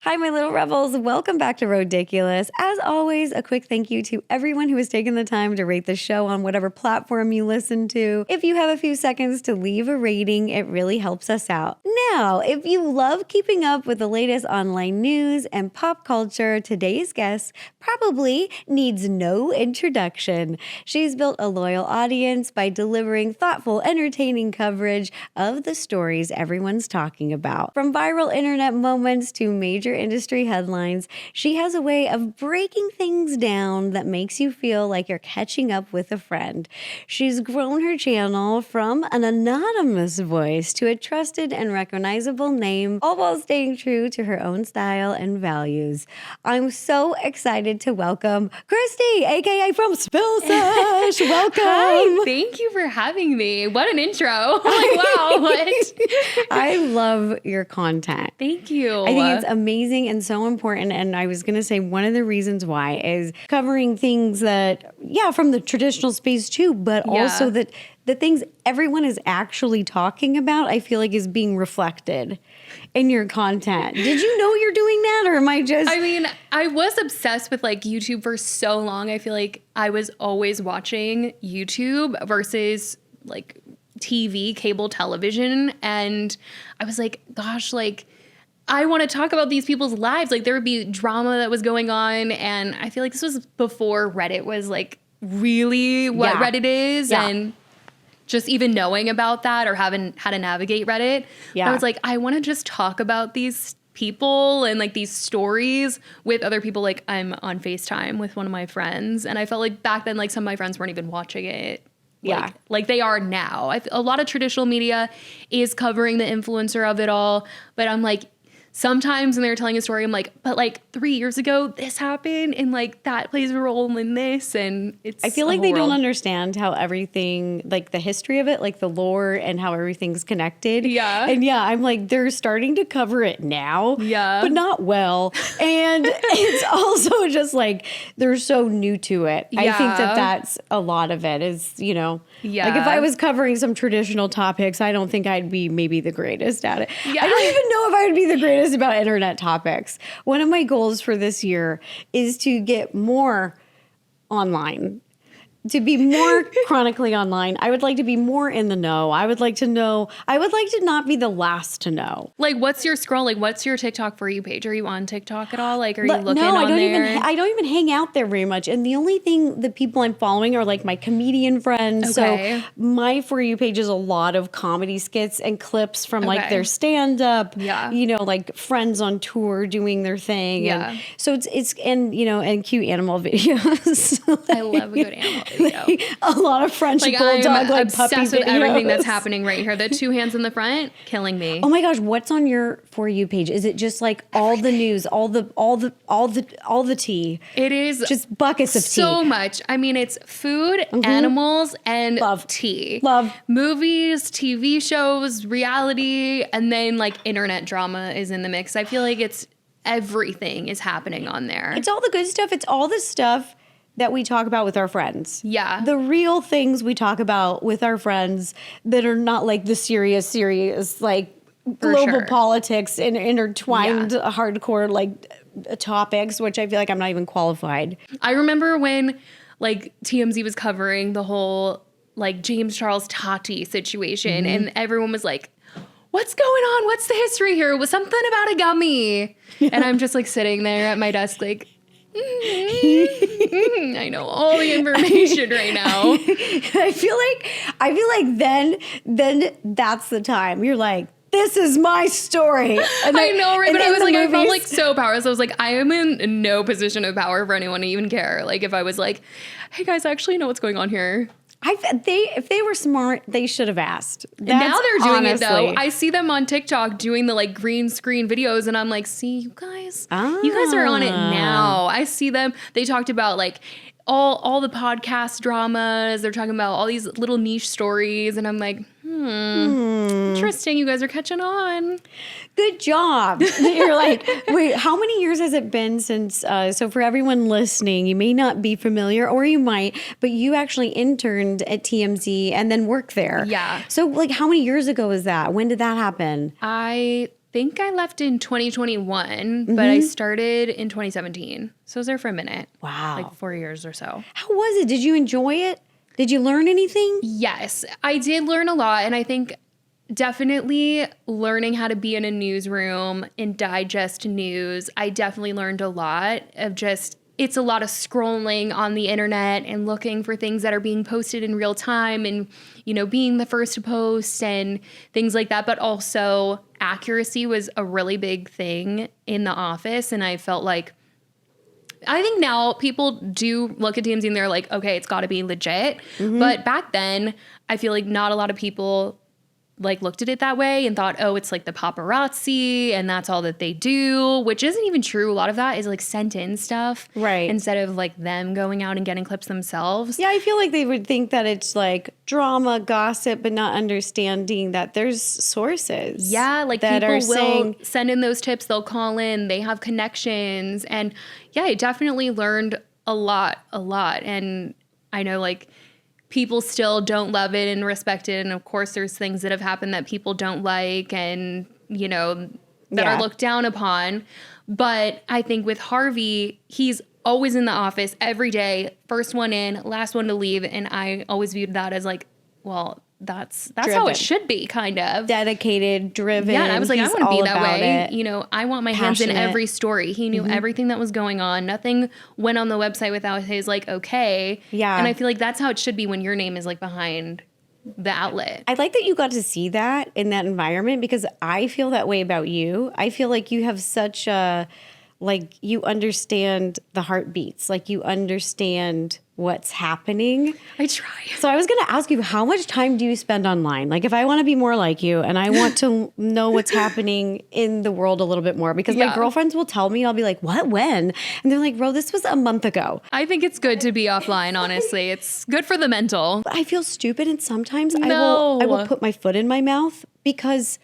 Hi, my little rebels. Welcome back to Rodiculous. As always, a quick thank you to everyone who has taken the time to rate the show on whatever platform you listen to. If you have a few seconds to leave a rating, it really helps us out. Now, if you love keeping up with the latest online news and pop culture, today's guest probably needs no introduction. She's built a loyal audience by delivering thoughtful, entertaining coverage of the stories everyone's talking about. From viral internet moments to major industry headlines, she has a way of breaking things down that makes you feel like you're catching up with a friend. She's grown her channel from an anonymous voice to a trusted and recognizable name, all while staying true to her own style and values. I'm so excited to welcome Kristi, aka from SPILLS. Sesh. Welcome. Hi, thank you for having me. What an intro. I'm like, wow, what? I love your content. Thank you. I think it's amazing and so important. And I was going to say one of the reasons why is covering things that, from the traditional space too, but also that the things everyone is actually talking about, I feel like is being reflected in your content. Did you know you're doing that, or am I just... I mean, I was obsessed with like YouTube for so long. I feel like I was always watching YouTube versus like TV, cable television. And I was like, gosh, like, I want to talk about these people's lives. Like there would be drama that was going on. And I feel like this was before Reddit was like really what Reddit is. Yeah. And just even knowing about that or having how to navigate Reddit, I was like, I want to just talk about these people and like these stories with other people. Like I'm on FaceTime with one of my friends. And I felt like back then, like some of my friends weren't even watching it. Like they are now. A lot of traditional media is covering the influencer of it all. But I'm like, sometimes when they're telling a story, I'm like, but like 3 years ago, this happened and like that plays a role in this. And it's I feel like they don't understand how everything, like the history of it, like the lore and how everything's connected. Yeah. And I'm like, they're starting to cover it now. Yeah. But not well. And it's also just like, they're so new to it. Yeah. I think that that's a lot of it is, like if I was covering some traditional topics, I don't think I'd be maybe the greatest at it. Yeah. I don't even know if I would be the greatest about internet topics. One of my goals for this year is to get more online, to be more chronically online. I would like to be more in the know. I would like to know. I would like to not be the last to know. Like, what's your scroll? Like, what's your TikTok for you page? Are you on TikTok at all? Like, are you looking on there? I don't even hang out there very much. And the only thing, the people I'm following are like my comedian friends. Okay. So my For You page is a lot of comedy skits and clips from like their stand up. Yeah. Like friends on tour doing their thing. Yeah. And so it's and cute animal videos. I love a good animal. A lot of French bulldog, like obsessed puppy with videos. Everything that's happening right here. The two hands in the front, killing me. Oh my gosh, what's on your For You page? Is it just like all the news, all the tea? It is just buckets of tea. So much. I mean, it's food, animals, and tea. Love. Movies, TV shows, reality, and then like internet drama is in the mix. I feel like it's everything is happening on there. It's all the good stuff. It's all the stuff that we talk about with our friends. Yeah. The real things we talk about with our friends that are not like the serious, like global politics and intertwined hardcore like topics, which I feel like I'm not even qualified. I remember when like TMZ was covering the whole like James Charles Tati situation and everyone was like, what's going on? What's the history here? Was something about a gummy. Yeah. And I'm just like sitting there at my desk like, I know all the information right now. I feel like then that's the time. You're like, this is my story. And I know, right? But I was like, I felt like so powerless. I was like, I am in no position of power for anyone to even care. Like if I was like, hey guys, I actually know what's going on here. If they were smart, they should have asked. Now they're doing it though. I see them on TikTok doing the like green screen videos and I'm like, see, you guys are on it now. I see them. They talked about like all the podcast dramas. They're talking about all these little niche stories and I'm like, interesting. You guys are catching on. Good job. You're like, wait, how many years has it been since, so for everyone listening, you may not be familiar or you might, but you actually interned at TMZ and then worked there. Yeah. So like how many years ago was that? When did that happen? I think I left in 2021, but I started in 2017. So I was there for a minute. Wow. Like 4 years or so. How was it? Did you enjoy it? Did you learn anything? Yes, I did learn a lot. And I think definitely learning how to be in a newsroom and digest news, I definitely learned a lot of just, it's a lot of scrolling on the internet and looking for things that are being posted in real time and, you know, being the first to post and things like that. But also accuracy was a really big thing in the office. And I felt like, I think now people do look at TMZ and they're like, okay, it's got to be legit. But back then, I feel like not a lot of people like looked at it that way and thought, oh, it's like the paparazzi and that's all that they do, which isn't even true. A lot of that is like sent in stuff. Right. Instead of like them going out and getting clips themselves. Yeah, I feel like they would think that it's like drama, gossip, but not understanding that there's sources. Yeah, like that people are will saying, send in those tips, they'll call in, they have connections. And yeah, I definitely learned a lot. And I know like people still don't love it and respect it. And of course, there's things that have happened that people don't like and, you know, that are looked down upon. But I think with Harvey, he's always in the office every day, first one in, last one to leave. And I always viewed that as like, well, that's how it should be, kind of. Dedicated, driven. Yeah, and I was like, I He's want to be all that about way. it. You know, I want my hands in Passionate. every story. He knew everything that was going on. Nothing went on the website without his like, okay. Yeah. And I feel like that's how it should be when your name is like behind the outlet. I like that you got to see that in that environment because I feel that way about you. I feel like you have such a, like you understand the heartbeats, like you understand what's happening. I try. So I was going to ask you, how much time do you spend online? Like if I want to be more like you and I want to know what's happening in the world a little bit more, because my girlfriends will tell me, I'll be like, what, when? And they're like, bro, this was a month ago. I think it's good to be offline, honestly. It's good for the mental. I feel stupid and sometimes I No. will put my foot in my mouth because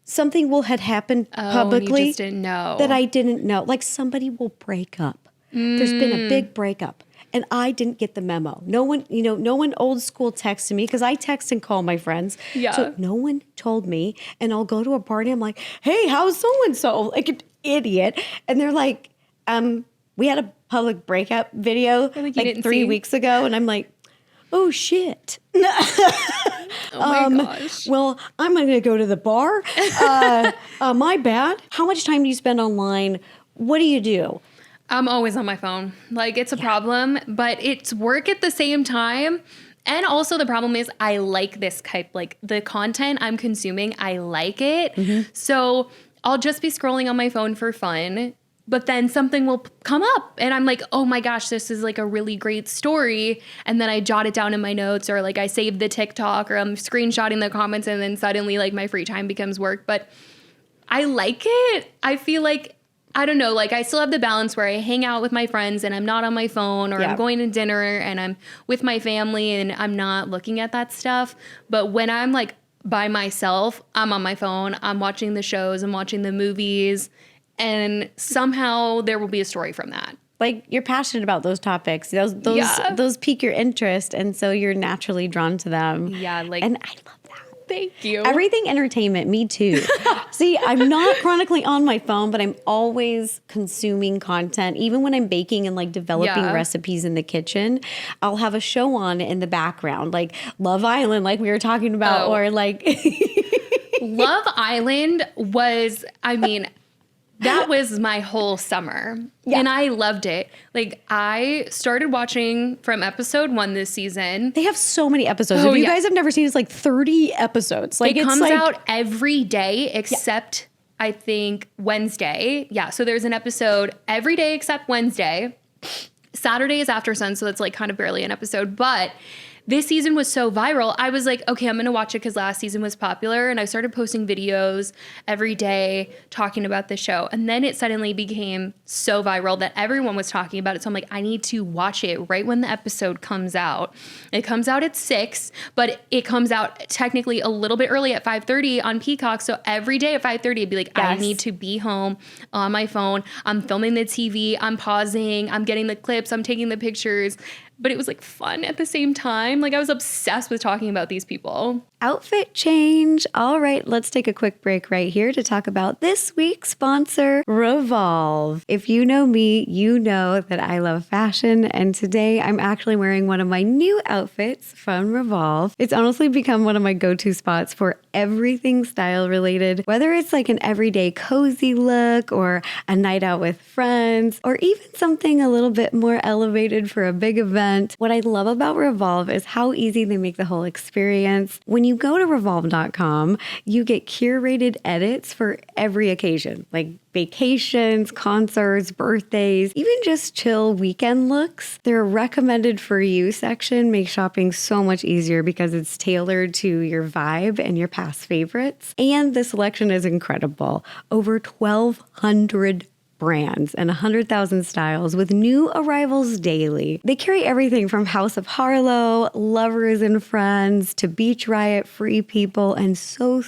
something had happened publicly you just didn't know. that I didn't know. Like somebody will break up. There's been a big breakup and I didn't get the memo. No one old school texted me because I text and call my friends. Yeah. So no one told me and I'll go to a party. I'm like, hey, how's so-and-so? Like an idiot. And they're like, we had a public breakup video like 3 weeks ago. And I'm like, oh shit. Oh my gosh. Well, I'm going to go to the bar. My bad. How much time do you spend online? What do you do? I'm always on my phone. Like it's a problem, but it's work at the same time. And also the problem is I like this type, like the content I'm consuming, I like it. So I'll just be scrolling on my phone for fun, but then something will come up and I'm like, oh my gosh, this is like a really great story. And then I jot it down in my notes or like I save the TikTok or I'm screenshotting the comments and then suddenly like my free time becomes work. But I like it. I feel like, I don't know, like I still have the balance where I hang out with my friends and I'm not on my phone or I'm going to dinner and I'm with my family and I'm not looking at that stuff. But when I'm like by myself, I'm on my phone, I'm watching the shows, I'm watching the movies, and somehow there will be a story from that. Like you're passionate about those topics. Those pique your interest and so you're naturally drawn to them. Yeah, like and I love that. Thank you. Everything entertainment, me too. See, I'm not chronically on my phone, but I'm always consuming content. Even when I'm baking and like developing recipes in the kitchen, I'll have a show on in the background, like Love Island, like we were talking about, or like Love Island was, I mean, that was my whole summer. Yeah. And I loved it. Like I started watching from episode 1 this season. They have so many episodes. If you guys have never seen, it's like 30 episodes. Like it comes out every day except I think Wednesday. Yeah. So there's an episode every day except Wednesday. Saturday is after sun. So it's like kind of barely an episode, but this season was so viral. I was like, okay, I'm going to watch it because last season was popular. And I started posting videos every day talking about the show. And then it suddenly became so viral that everyone was talking about it. So I'm like, I need to watch it right when the episode comes out. It comes out at 6, but it comes out technically a little bit early at 5:30 on Peacock. So every day at 5:30, it'd be like, I need to be home on my phone. I'm filming the TV. I'm pausing. I'm getting the clips. I'm taking the pictures. but it was like fun at the same time. Like I was obsessed with talking about these people. Outfit change. All right, let's take a quick break right here to talk about this week's sponsor, Revolve. If you know me, you know that I love fashion, and today I'm actually wearing one of my new outfits from Revolve. It's honestly become one of my go-to spots for everything style related, whether it's like an everyday cozy look or a night out with friends, or even something a little bit more elevated for a big event. What I love about Revolve is how easy they make the whole experience. When you go to revolve.com, you get curated edits for every occasion, like vacations, concerts, birthdays, even just chill weekend looks. Their recommended for you section makes shopping so much easier because it's tailored to your vibe and your past favorites. And the selection is incredible. Over 1,200 brands and 100,000 styles with new arrivals daily. They carry everything from House of Harlow, Lovers and Friends, to Beach Riot, Free People, and so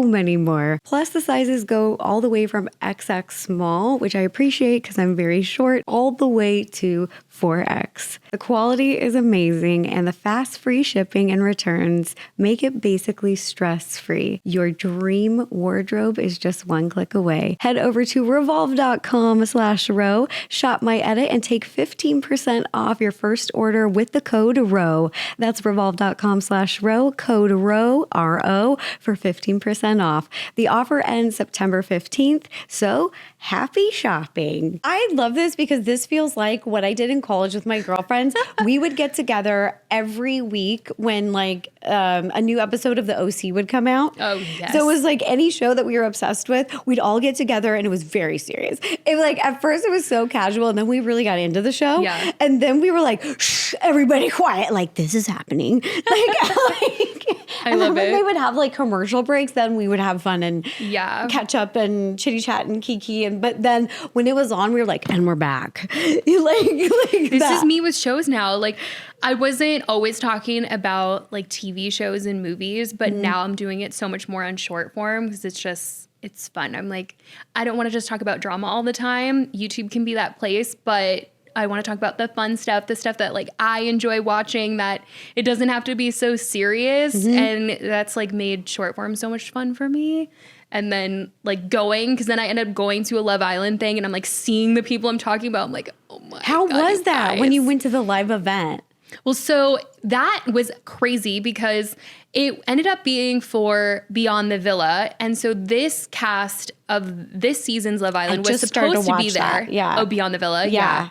many more. Plus the sizes go all the way from XX small, which I appreciate because I'm very short, all the way to 4X. The quality is amazing, and the fast free shipping and returns make it basically stress-free. Your dream wardrobe is just one click away. Head over to revolve.com/row, shop my edit, and take 15% off your first order with the code ROW. That's revolve.com/row, code ROW, RO, for 15% off. The offer ends September 15th, so happy shopping. I love this because this feels like what I did in college with my girlfriends. We would get together every week when like a new episode of the OC would come out. Oh, yes. So it was like any show that we were obsessed with, we'd all get together and it was very serious. It was like, at first it was so casual and then we really got into the show. Yeah. And then we were like, shh, everybody quiet. Like, this is happening. I and love then when it. they would have like commercial breaks, then we would have fun and Yeah. catch up and chitty chat and kiki. But then when it was on, we were like, and we're back. This This is me with shows now. Like, I wasn't always talking about like TV shows and movies, but now I'm doing it so much more on short form because it's fun. I'm like, I don't want to just talk about drama all the time. YouTube can be that place, but I want to talk about the fun stuff, the stuff that like I enjoy watching, that it doesn't have to be so serious. And that's like made short form so much fun for me. And then like because then I end up going to a Love Island thing and I'm like seeing the people I'm talking about. I'm like, oh my God. How was you that guys. when you went to the live event? Well, so that was crazy because it ended up being for Beyond the Villa. And so this cast of this season's Love Island was just started supposed to to be watch there. that. Yeah. Oh, Beyond the Villa. Yeah.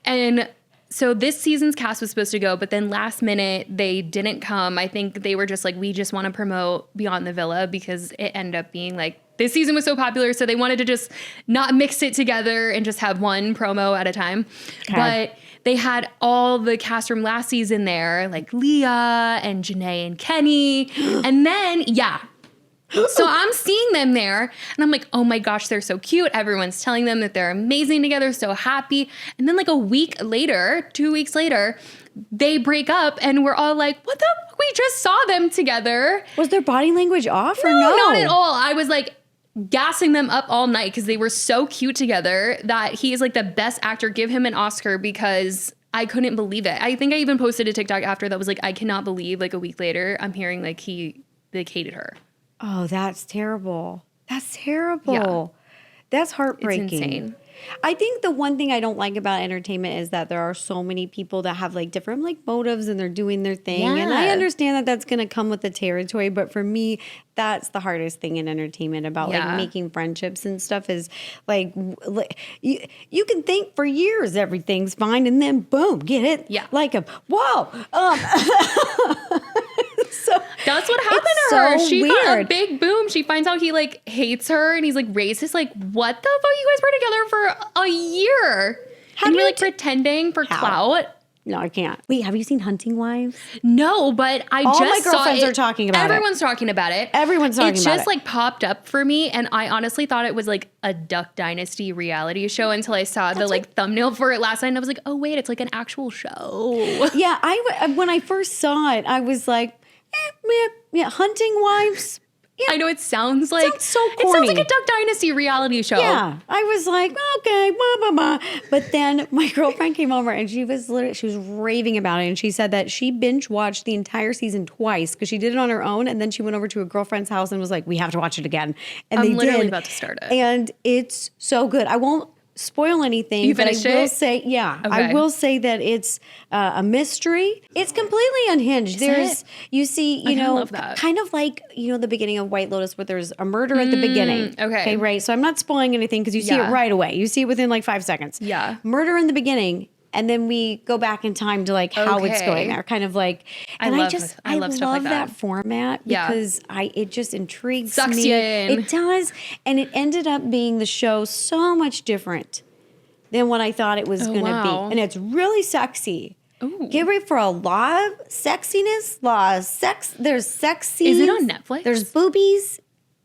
And so this season's cast was supposed to go, but then last minute they didn't come. I think they were just like, we just want to promote Beyond the Villa because it ended up being like, this season was so popular. So they wanted to just not mix it together and just have one promo at a time. Okay. But they had all the cast from last season there, like Leah and Janae and Kenny. And then, so I'm seeing them there and I'm like, oh my gosh, they're so cute. Everyone's telling them that they're amazing together, so happy. And then like 2 weeks later, they break up and we're all like, what the fuck? We just saw them together. Was their body language off or No, no? not at all. I was like gassing them up all night because they were so cute together that he is like the best actor. Give him an Oscar because I couldn't believe it. I think I even posted a TikTok after that was like, I cannot believe like a week later I'm hearing like he hated her. Oh, that's terrible. That's terrible. Yeah. That's heartbreaking. It's insane. I think the one thing I don't like about entertainment is that there are so many people that have like different like motives and they're doing their thing. Yeah. And I understand that that's going to come with the territory. But for me, that's the hardest thing in entertainment about like making friendships and stuff is like you can think for years everything's fine and then boom, get it. Yeah. Like a, whoa. So that's what happened it's to her. so She got a weird. big boom. She finds out he like hates her and he's like racist. Like, what the fuck? You guys were together for a year. How and do you're you like pretending for How? clout. No, I can't. Wait, have you seen Hunting Wives? No, but I All just my saw girlfriends it. are talking about it. Everyone's talking about it. Everyone's talking It about just it. like popped up for me, and I honestly thought it was like a Duck Dynasty reality show until I saw the like thumbnail for it last night, and I was like, oh wait, it's like an actual show. Yeah, when I first saw it, I was like, yeah, Hunting Wives I know it sounds like so It corny. sounds like a Duck Dynasty reality show. Yeah, I was like, okay, blah, blah, blah. But then my girlfriend came over and she was raving about it. And she said that she binge watched the entire season twice because she did it on her own. And then she went over to a girlfriend's house and was like, we have to watch it again. And I'm they literally did. about to start it. And it's so good. I won't spoil anything. You but finished I will it? say, yeah, Okay. I will say that it's a mystery. It's completely unhinged. it? You see, I love that. kind of like, the beginning of White Lotus where there's a murder at the beginning. okay. Right. So I'm not spoiling anything because you see it Yeah. right away. You see it within like 5 seconds. Yeah. Murder in the beginning. And then we go back in time to like how it's Okay. going there, kind of like. I love stuff like that. that format Yeah. because it just intrigues Sucks me. you in. It does, and it ended up being the show so much different than what I thought it was going to wow. be, and it's really sexy. Ooh. Get ready for a lot of sexiness, lot of sex. There's sexy. Is it on Netflix? There's boobies.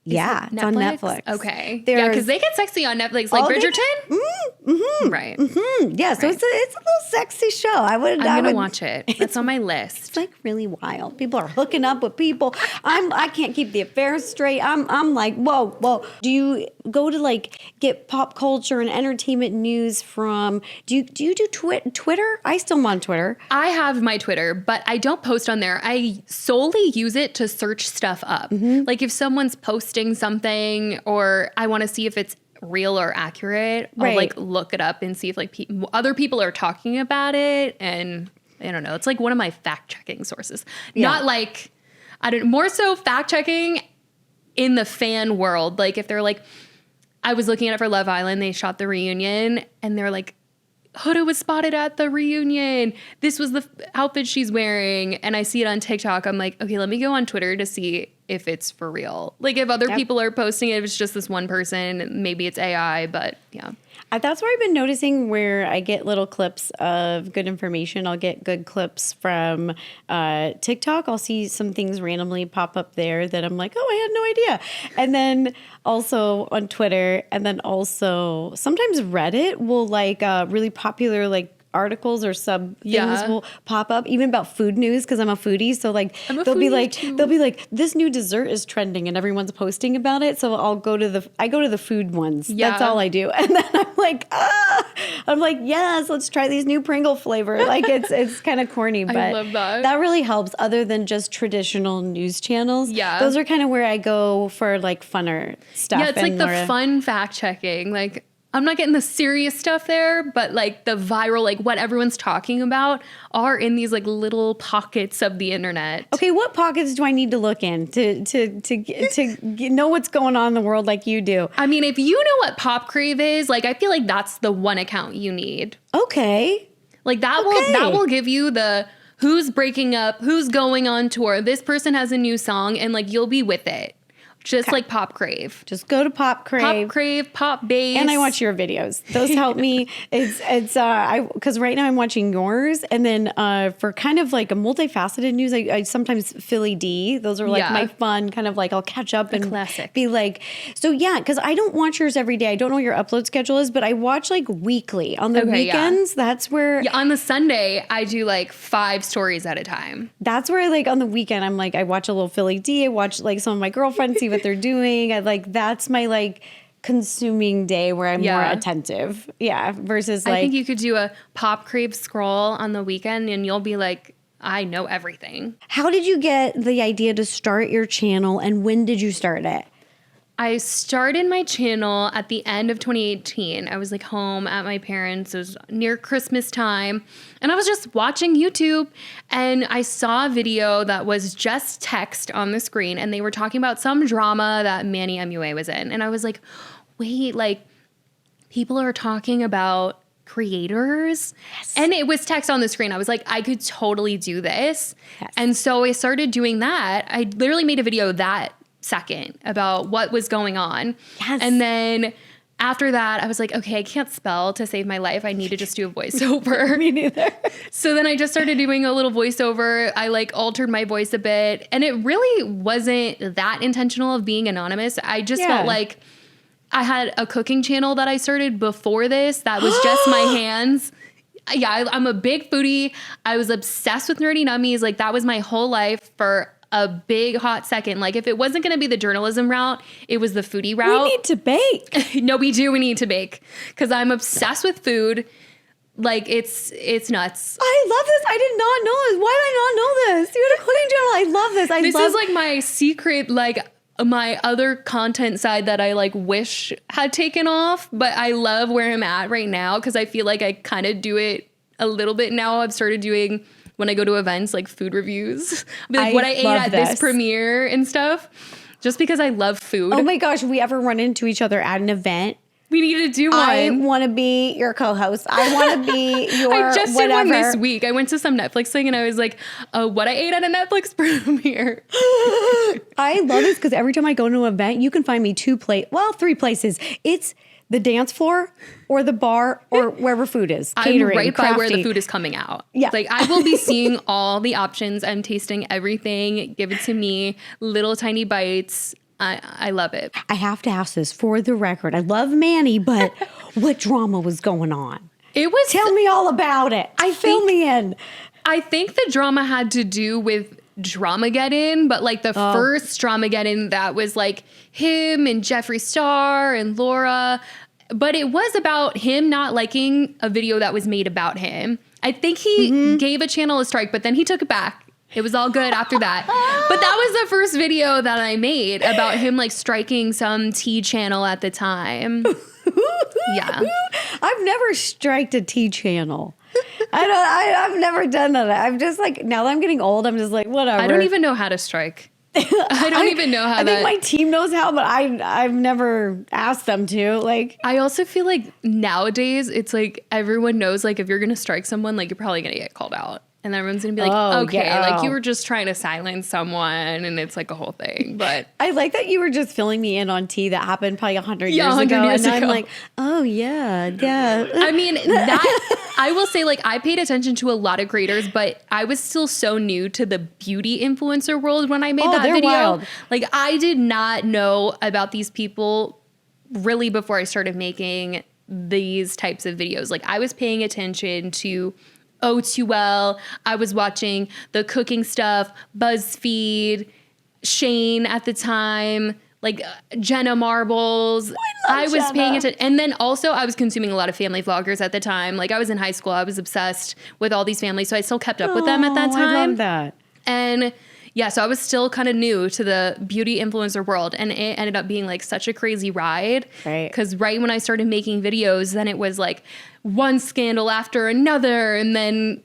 Yeah, it's on Netflix. Okay. Yeah, because they get sexy on Netflix, like Oh, they Bridgerton. Right. Yeah, so Right. it's a little sexy show. I would. I'm gonna watch it. That's on my list. It's like really wild. People are hooking up with people. I can't keep the affairs straight. I'm like, whoa. Do you go to like get pop culture and entertainment news from? Do you do Twitter? I still am on Twitter. I have my Twitter, but I don't post on there. I solely use it to search stuff up. Like if someone's posting something or I want to see if it's real or accurate, I'll Right. like look it up and see if like other people are talking about it. And I don't know. It's like one of my fact checking sources. Yeah. Not like, more so fact checking in the fan world. Like if they're like, I was looking at it for Love Island, they shot the reunion and they're like, Huda was spotted at the reunion. This was the outfit she's wearing. And I see it on TikTok. I'm like, okay, let me go on Twitter to see if it's for real. Like if other people are posting it, if it's just this one person, maybe it's AI, but yeah. That's where I've been noticing where I get little clips of good information. I'll get good clips from TikTok. I'll see some things randomly pop up there that I'm like, oh, I had no idea. And then also on Twitter, and then also sometimes Reddit will like really popular like articles or sub things Yeah. will pop up, even about food news because I'm a foodie. So like they'll be like this new dessert is trending and everyone's posting about it. So I'll go to the food ones. Yeah. That's all I do. And then I'm like, yes, let's try these new Pringle flavor. Like it's kind of corny, but love that. really helps other than just traditional news channels. Yeah. Those are kind of where I go for like funner stuff. Yeah, it's like and the more- fun fact checking. Like I'm not getting the serious stuff there, but like the viral, like what everyone's talking about are in these like little pockets of the internet. Okay, what pockets do I need to look in to know what's going on in the world like you do? I mean, if you know what Pop Crave is, like I feel like that's the one account you need. Okay. Like that will give you the who's breaking up, who's going on tour, this person has a new song, and like you'll be with it. Just like Pop Crave. Just go to Pop Crave. Pop Crave, Pop Bass. And I watch your videos. Those help me. Because right now I'm watching yours, and then for kind of like a multifaceted news, I sometimes Philly D. Those are like Yeah. my fun kind of like I'll catch up and classic. be like, so yeah, because I don't watch yours every day. I don't know what your upload schedule is, but I watch like weekly on the Okay, yeah. weekends. That's where Yeah, on the Sunday, I do like 5 stories at a time. that's where like on the weekend I'm like I watch a little Philly D. I watch like some of my girlfriends see what they're doing. I like that's my like consuming day where I'm Yeah. more attentive. Yeah. Versus I like think you could do a Pop Crave scroll on the weekend and you'll be like, I know everything. how did you get the idea to start your channel and when did you start it? I started my channel at the end of 2018. I was like home at my parents'. It was near Christmas time. And I was just watching YouTube and I saw a video that was just text on the screen and they were talking about some drama that Manny MUA was in. And I was like, wait, like people are talking about creators. Yes. And it was text on the screen. I was like, I could totally do this. Yes. And so I started doing that. I literally made a video that second about what was going on. Yes. And then after that, I was like, okay, I can't spell to save my life. I need to just do a voiceover. Me neither. So then I just started doing a little voiceover. I like altered my voice a bit. And it really wasn't that intentional of being anonymous. I just felt like I had a cooking channel that I started before this that was just my hands. Yeah, I'm a big foodie. I was obsessed with Nerdy Nummies. Like that was my whole life for a big hot second. Like if it wasn't going to be the journalism route, it was the foodie route. We need to bake. No, we do. We need to bake because I'm obsessed with food. Like it's nuts. I love this. I did not know this. Why did I not know this? You had a cooking channel. I love this. This is like my secret, like my other content side that I like wish had taken off, but I love where I'm at right now because I feel like I kind of do it a little bit now. I've started doing when I go to events like food reviews. I'll be like what I ate at this premiere and stuff, just because I love food. Oh my gosh, if we ever run into each other at an event, we need to do one. I want to be your co-host. I want to be your I just whatever. did one this week. I went to some Netflix thing and I was like, what I ate at a Netflix premiere. I love this because every time I go to an event, you can find me three places. It's the dance floor or the bar or wherever food is. Catering, I'm right crafty. by where the food is coming out. Yeah. Like I will be seeing all the options. I'm tasting everything. Give it to me. Little tiny bites. I love it. I have to ask this for the record. I love Manny, but what drama was going on? Tell me all about it. Fill me in. I think the drama had to do with Dramageddon, but like the first Dramageddon that was like him and Jeffree Star and Laura. But it was about him not liking a video that was made about him. I think he gave a channel a strike, but then he took it back. It was all good after that. But that was the first video that I made about him like striking some T channel at the time. Yeah. I've never striked a T channel. I've never done that. I'm just like, now that I'm getting old, I'm just like, whatever. I don't even know how to strike. I don't even know how I think my team knows how, but I've never asked them to. Like, I also feel like nowadays it's like everyone knows like if you're gonna strike someone, like you're probably gonna get called out. And everyone's gonna be like, okay, like you were just trying to silence someone, and it's like a whole thing. But I like that you were just filling me in on tea that happened probably 100 years 100 ago. years And ago. I'm like, oh yeah. I mean, that I will say, like, I paid attention to a lot of creators, but I was still so new to the beauty influencer world when I made that video. Wild. Like, I did not know about these people really before I started making these types of videos. Like, I was paying attention to O2L. I was watching the cooking stuff, BuzzFeed, Shane at the time, like Jenna Marbles. I was Jenna. paying attention. And then also I was consuming a lot of family vloggers at the time. Like I was in high school. I was obsessed with all these families. So I still kept up with them at that time. I love that. And yeah, so I was still kind of new to the beauty influencer world, and it ended up being like such a crazy ride. Right. Because right when I started making videos, then it was like one scandal after another, and then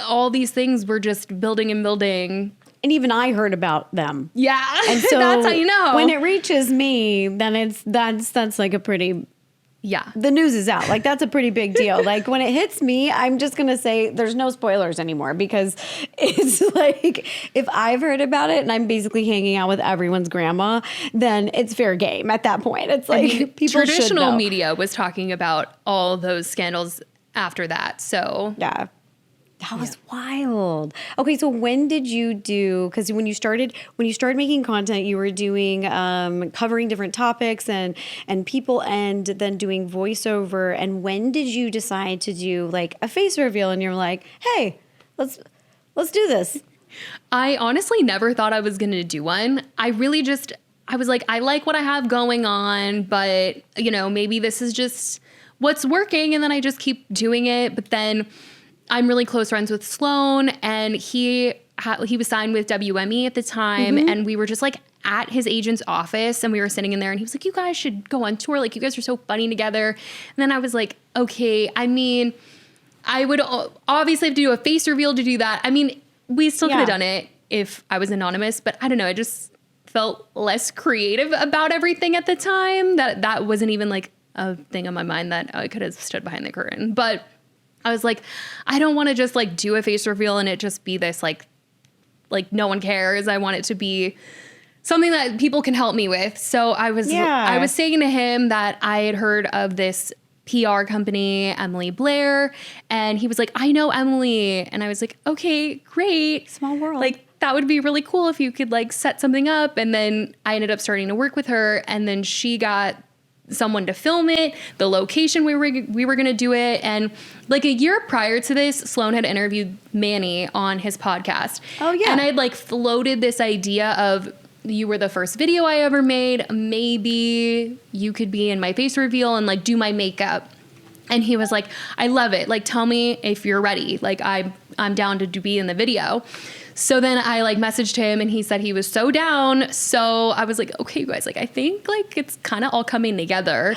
all these things were just building and building. And even I heard about them. Yeah, And so that's how you know. when it reaches me, then that's like a pretty. Yeah. The news is out. Like, that's a pretty big deal. Like, when it hits me, I'm just going to say there's no spoilers anymore, because it's like, if I've heard about it and I'm basically hanging out with everyone's grandma, then it's fair game at that point. It's like, people should traditional know. media was talking about all those scandals after that. So Yeah. That was wild. Okay, so when did you do, because when you started making content, you were doing covering different topics and people, and then doing voiceover. And when did you decide to do like a face reveal and you're like, hey, let's do this? I honestly never thought I was going to do one. I was like, I like what I have going on, but you know, maybe this is just what's working. And then I just keep doing it. But then I'm really close friends with Sloan, and he was signed with WME at the time, and we were just like at his agent's office, and we were sitting in there, and he was like, you guys should go on tour. Like, you guys are so funny together. And then I was like, okay, I mean, I would obviously have to do a face reveal to do that. I mean, we still could have done it if I was anonymous, but I don't know. I just felt less creative about everything at the time. That wasn't even like a thing on my mind that I could have stood behind the curtain. But I was like, I don't want to just like do a face reveal and it just be this like no one cares. I want it to be something that people can help me with. So I was saying to him that I had heard of this PR company, Emily Blair, and he was like, I know Emily. And I was like, okay, great. Small world. Like, that would be really cool if you could like set something up. And then I ended up starting to work with her, and then she got someone to film it, the location we were going to do it. And like a year prior to this, Sloan had interviewed Manny on his podcast. Oh, yeah. And I'd like floated this idea of, you were the first video I ever made. Maybe you could be in my face reveal and like do my makeup. And he was like, I love it. Like, tell me if you're ready. Like, I'm down to be in the video. So then I like messaged him and he said he was so down. So I was like, okay, you guys, like, I think like it's kind of all coming together.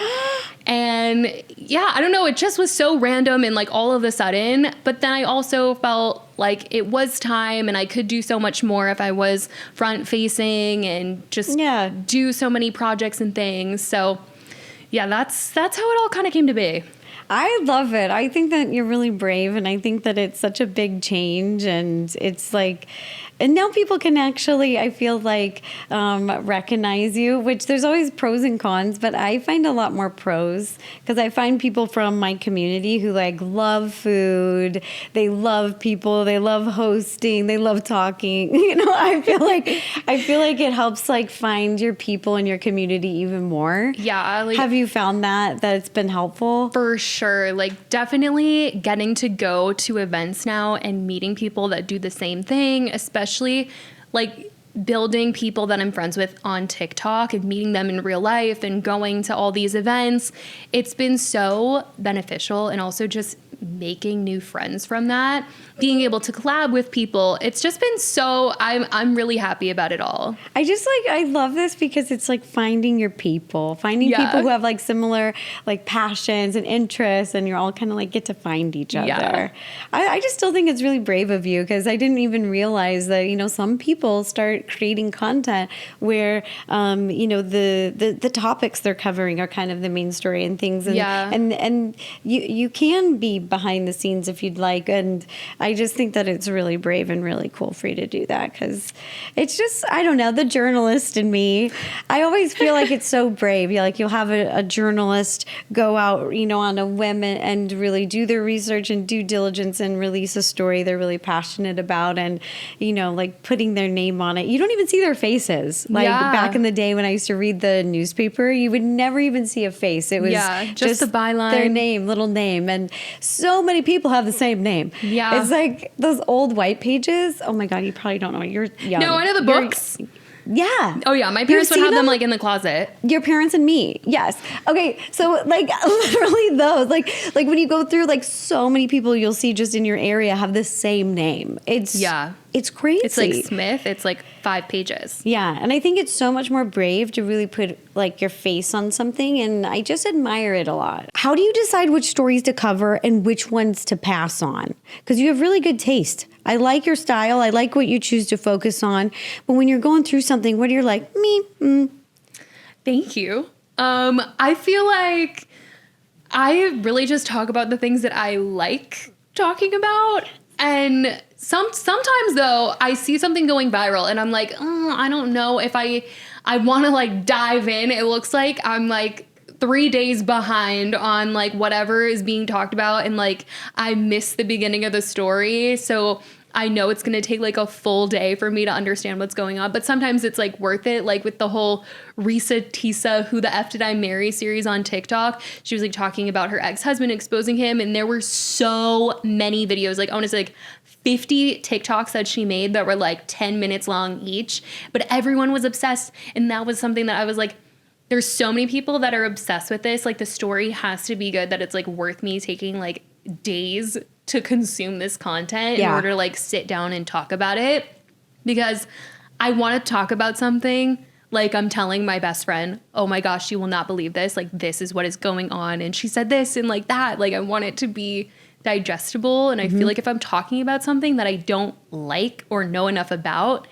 And yeah, I don't know. It just was so random and like all of a sudden. But then I also felt like it was time and I could do so much more if I was front facing and just do so many projects and things. So yeah, that's how it all kind of came to be. I love it. I think that you're really brave, and I think that it's such a big change, and it's like, and now people can actually, I feel like, recognize you, which there's always pros and cons, but I find a lot more pros because I find people from my community who like love food, they love people, they love hosting, they love talking. You know, I feel like it helps like find your people in your community even more. Yeah. Like, have you found that it's been helpful? For sure. Like definitely getting to go to events now and meeting people that do the same thing, especially like building people that I'm friends with on TikTok and meeting them in real life and going to all these events. It's been so beneficial, and also just making new friends from that, being able to collab with people. It's just been so, I'm really happy about it all. I love this because it's like finding your people, people who have like similar like passions and interests, and you're all kind of like get to find each other. Yeah. I just still think it's really brave of you, because I didn't even realize that, you know, some people start creating content where, you know, the topics they're covering are kind of the main story and things. And, and you can be behind the scenes if you'd like. And I just think that it's really brave and really cool for you to do that, because it's just, I don't know, the journalist in me, I always feel like it's so brave. You'll have a journalist go out, you know, on a whim and really do their research and due diligence and release a story they're really passionate about, and, you know, like putting their name on it. You don't even see their faces. Like back in the day when I used to read the newspaper, you would never even see a face. It was just the byline, their name, little name. And so many people have the same name. Yeah. It's like those old white pages. Oh my God, you probably don't know. You're young. No, I know the books. Yeah. Oh yeah, my parents would have them like in the closet. Your parents and me. Yes. Okay. So like literally those, like when you go through, like so many people you'll see just in your area have the same name. It's crazy. It's like Smith. It's like 5 pages. Yeah. And I think it's so much more brave to really put like your face on something. And I just admire it a lot. How do you decide which stories to cover and which ones to pass on? Because you have really good taste. I like your style. I like what you choose to focus on. But when you're going through something, what are you like, Thank you. I feel like I really just talk about the things that I like talking about. And sometimes though, I see something going viral and I'm like, I don't know if I want to like dive in. It looks like I'm like 3 days behind on like whatever is being talked about, and like I missed the beginning of the story. So I know it's going to take like a full day for me to understand what's going on, but sometimes it's like worth it. Like with the whole Risa Tisa, Who the F Did I Marry series on TikTok, she was like talking about her ex-husband exposing him, and there were so many videos, like I want to say like 50 TikToks that she made that were like 10 minutes long each, but everyone was obsessed. And that was something that I was like, there's so many people that are obsessed with this. Like the story has to be good that it's like worth me taking like days to consume this content in order to like sit down and talk about it, because I want to talk about something. Like I'm telling my best friend, oh my gosh, you will not believe this. Like this is what is going on. And she said this and like that. Like I want it to be digestible. And I feel like if I'm talking about something that I don't like or know enough about,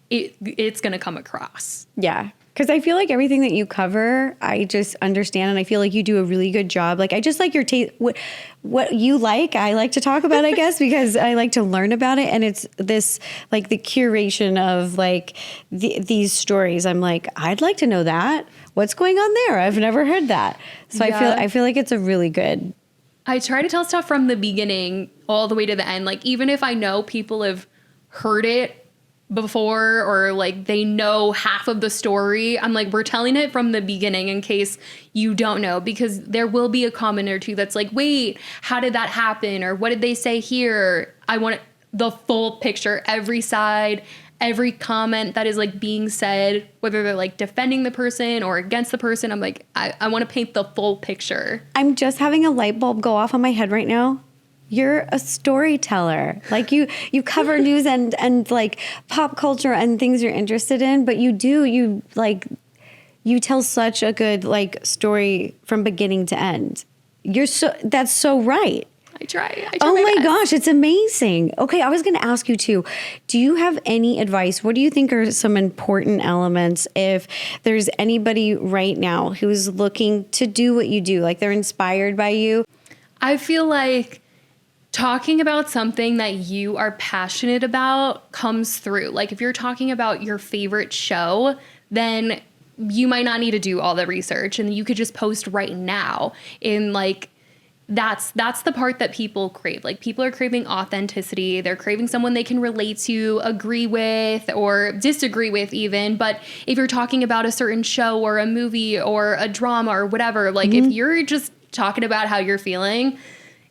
it's going to come across. Yeah. Because I feel like everything that you cover, I just understand, and I feel like you do a really good job. Like I just like your taste, what you like, I like to talk about, I guess, because I like to learn about it. And it's this, like the curation of like these stories. I'm like, I'd like to know that. What's going on there? I've never heard that. So I feel like it's a really good. I try to tell stuff from the beginning all the way to the end. Like even if I know people have heard it before, or like they know half of the story. I'm like, we're telling it from the beginning in case you don't know, because there will be a comment or two that's like, wait, how did that happen? Or what did they say here? I want the full picture, every side, every comment that is like being said, whether they're like defending the person or against the person. I'm like, I want to paint the full picture. I'm just having a light bulb go off on my head right now. You're a storyteller. Like you cover news and like pop culture and things you're interested in, but you tell such a good like story from beginning to end. That's so right. I try Oh my best. gosh, it's amazing. Okay, I was going to ask you too, do you have any advice? What do you think are some important elements if there's anybody right now who's looking to do what you do, like they're inspired by you? I feel like talking about something that you are passionate about comes through. Like if you're talking about your favorite show, then you might not need to do all the research and you could just post right now. In like, that's the part that people crave. Like people are craving authenticity. They're craving someone they can relate to, agree with, or disagree with even. But if you're talking about a certain show or a movie or a drama or whatever, like if you're just talking about how you're feeling,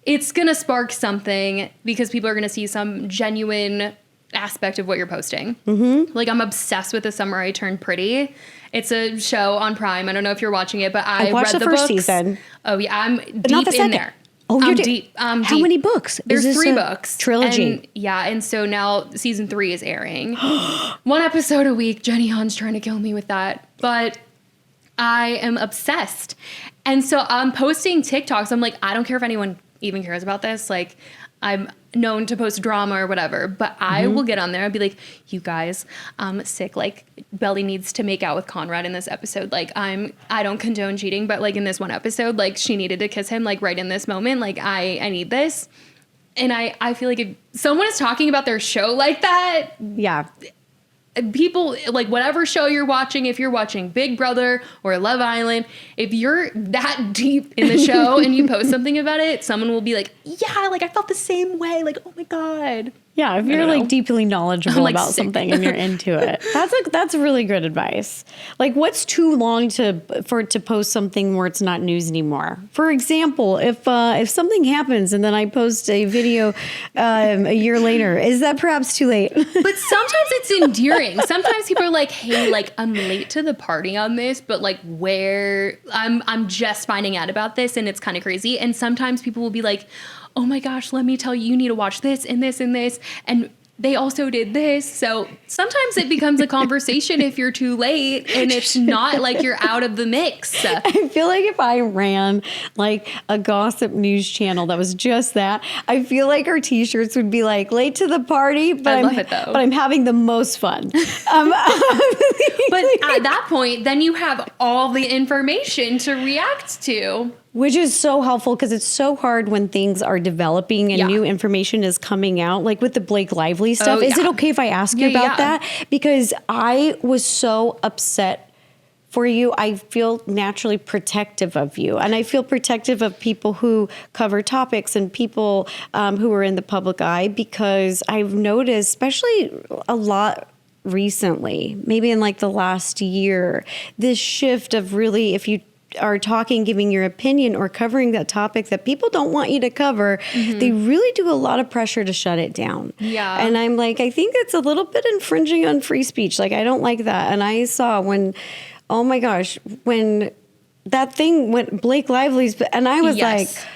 it's going to spark something because people are going to see some genuine aspect of what you're posting. Like I'm obsessed with The Summer I Turned Pretty. It's a show on Prime. I don't know if you're watching it, but I watched read the the first books. Season. Oh yeah, I'm deep Not the in second. there. Oh, I'm you're deep. How deep. many books? There's Is this 3 a books. trilogy. And so now season 3 is airing. 1 episode a week. Jenny Han's trying to kill me with that. But I am obsessed. And so I'm posting TikToks. I'm like, I don't care if anyone even cares about this. Like, I'm known to post drama or whatever, but I will get on there and be like, you guys, I'm sick. Like, Belly needs to make out with Conrad in this episode. Like, I don't condone cheating, but like in this one episode, like she needed to kiss him like right in this moment. Like I need this. And I feel like if someone is talking about their show like that, Yeah. people, like whatever show you're watching, if you're watching Big Brother or Love Island, if you're that deep in the show and you post something about it, someone will be like, yeah, like I felt the same way. Like, oh my God. Yeah, if you're like know. deeply knowledgeable like about sick. something and you're into it, that's really good advice. Like, what's too long for it to post something where it's not news anymore? For example, if something happens and then I post a video a year later, is that perhaps too late? But sometimes it's endearing. Sometimes people are like, hey, like I'm late to the party on this, but like where I'm just finding out about this and it's kind of crazy. And sometimes people will be like, oh my gosh, let me tell you, you need to watch this and this and this. And they also did this. So sometimes it becomes a conversation if you're too late and it's not like you're out of the mix. I feel like if I ran like a gossip news channel that was just that, I feel like our t-shirts would be like late to the party, but I love it though. But I'm having the most fun. But at that point, then you have all the information to react to. Which is so helpful because it's so hard when things are developing and Yeah. new information is coming out. Like with the Blake Lively stuff. Oh, Is it yeah. okay if I ask you Yeah, about yeah. that? Because I was so upset for you. I feel naturally protective of you. And I feel protective of people who cover topics and people who are in the public eye, because I've noticed, especially a lot recently, maybe in like the last year, this shift of really, if you are talking, giving your opinion or covering that topic that people don't want you to cover, they really do a lot of pressure to shut it down. Yeah. And I'm like, I think it's a little bit infringing on free speech. Like, I don't like that. And I saw when, oh my gosh, when that thing went Blake Lively's, and I was Yes. like,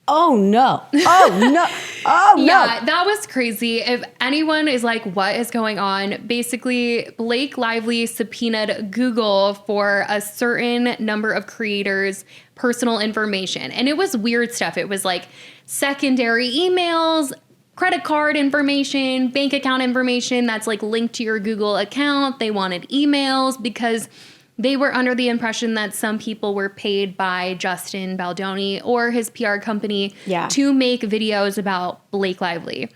oh no, oh no, oh no. Yeah, that was crazy. If anyone is like, what is going on? Basically, Blake Lively subpoenaed Google for a certain number of creators' personal information. And it was weird stuff. It was like secondary emails, credit card information, bank account information that's like linked to your Google account. They wanted emails because they were under the impression that some people were paid by Justin Baldoni or his PR company Yeah. to make videos about Blake Lively.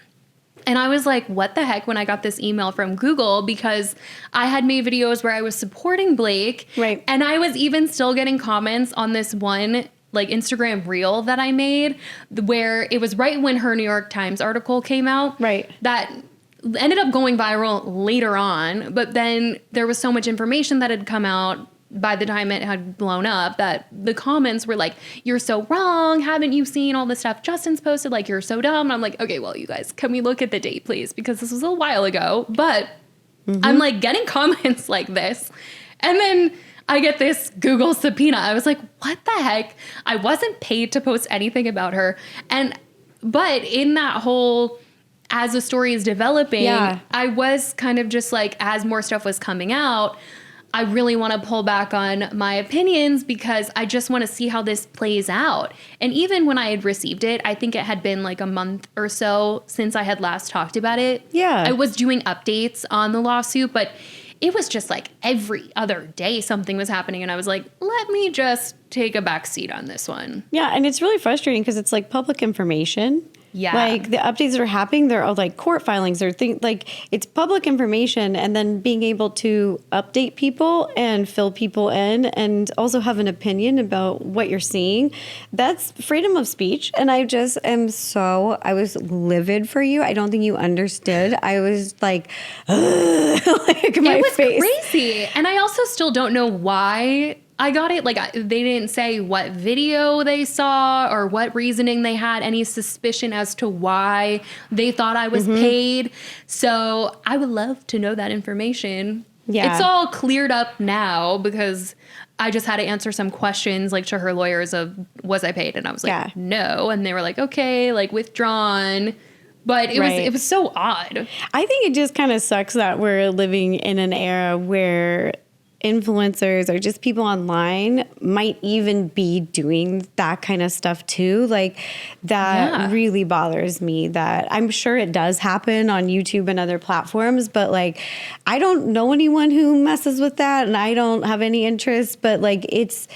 And I was like, what the heck when I got this email from Google, because I had made videos where I was supporting Blake. Right. And I was even still getting comments on this one like Instagram reel that I made where it was right when her New York Times article came out. Right. That ended up going viral later on, but then there was so much information that had come out by the time it had blown up that the comments were like, you're so wrong. Haven't you seen all the stuff Justin's posted? Like, you're so dumb. And I'm like, okay, well, you guys, can we look at the date, please? Because this was a while ago. But I'm like getting comments like this. And then I get this Google subpoena. I was like, what the heck? I wasn't paid to post anything about her. But in that whole, as the story is developing, I was kind of just like, as more stuff was coming out, I really want to pull back on my opinions because I just want to see how this plays out. And even when I had received it, I think it had been like a month or so since I had last talked about it. Yeah. I was doing updates on the lawsuit, but it was just like every other day something was happening. And I was like, let me just take a back seat on this one. Yeah. And it's really frustrating because it's like public information. Yeah. Like the updates that are happening, they're all like court filings or things like it's public information, and then being able to update people and fill people in and also have an opinion about what you're seeing. That's freedom of speech. And I just I was livid for you. I don't think you understood. I was like, like my it was face. crazy. And I also still don't know why I got it. Like, they didn't say what video they saw or what reasoning they had, any suspicion as to why they thought I was paid. So I would love to know that information. Yeah. It's all cleared up now because I just had to answer some questions like to her lawyers of, was I paid? And I was like, no. And they were like, okay, like withdrawn. But it was so odd. I think it just kind of sucks that we're living in an era where influencers or just people online might even be doing that kind of stuff too. Like that really bothers me. That I'm sure it does happen on YouTube and other platforms, but like I don't know anyone who messes with that and I don't have any interest, but like it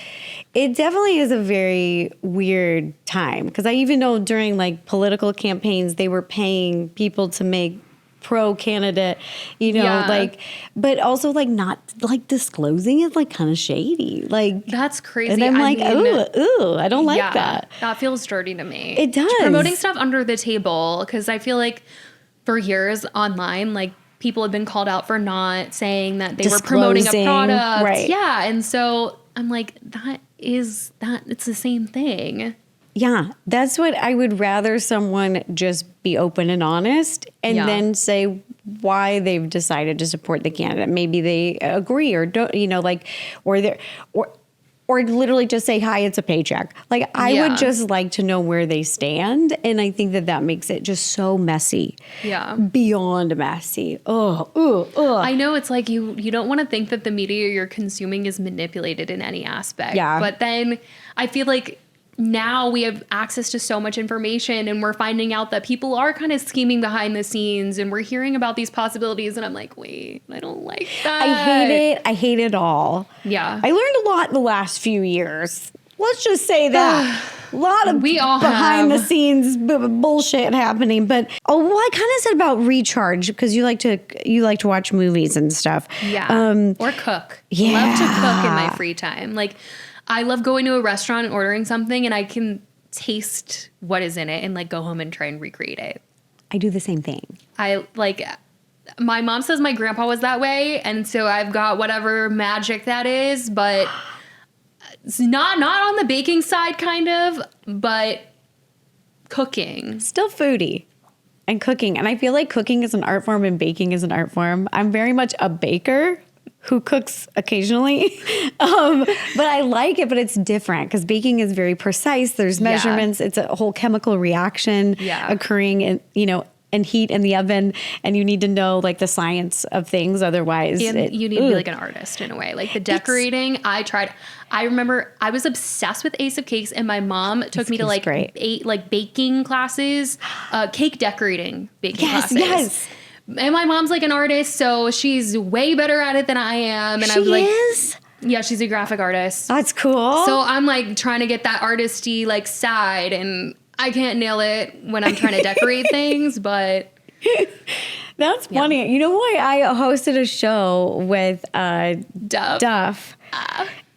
definitely is a very weird time because I even know during like political campaigns they were paying people to make pro candidate, like, but also like not like disclosing it, like kind of shady. Like that's crazy. And I'm like, ooh, I don't like that. That feels dirty to me. It does. Promoting stuff under the table because I feel like for years online, like people have been called out for not saying that they were promoting a product. Right. Yeah, and so I'm like, it's the same thing. Yeah, that's what I would rather someone just be open and honest and then say why they've decided to support the candidate. Maybe they agree or don't, or literally just say, hi, it's a paycheck. Like I would just like to know where they stand. And I think that makes it just so messy. Yeah. Beyond messy. Oh. I know it's like you don't want to think that the media you're consuming is manipulated in any aspect. Yeah. But then I feel like now we have access to so much information and we're finding out that people are kind of scheming behind the scenes and we're hearing about these possibilities. And I'm like, wait, I don't like that. I hate it. I hate it all. Yeah. I learned a lot in the last few years. Let's just say that. A lot of behind the scenes bullshit happening. But I kind of said about recharge because you like to watch movies and stuff. Yeah. Or cook. Yeah. Love to cook in my free time. Like I love going to a restaurant and ordering something and I can taste what is in it and like go home and try and recreate it. I do the same thing. My mom says my grandpa was that way. And so I've got whatever magic that is, but it's not on the baking side kind of, but cooking. Still foodie and cooking. And I feel like cooking is an art form and baking is an art form. I'm very much a baker who cooks occasionally. But I like it, but it's different because baking is very precise. There's measurements. It's a whole chemical reaction occurring in, and heat in the oven, and you need to know like the science of things. Otherwise, and you need to be like an artist in a way. Like the decorating, I remember I was obsessed with Ace of Cakes, and my mom took me to like baking classes, cake decorating baking classes. Yes. And my mom's like an artist, so she's way better at it than I am. And I'm like, is? Yeah, she's a graphic artist. That's cool. So I'm like trying to get that artisty like side, and I can't nail it when I'm trying to decorate things, but that's funny. You know why I hosted a show with Duff,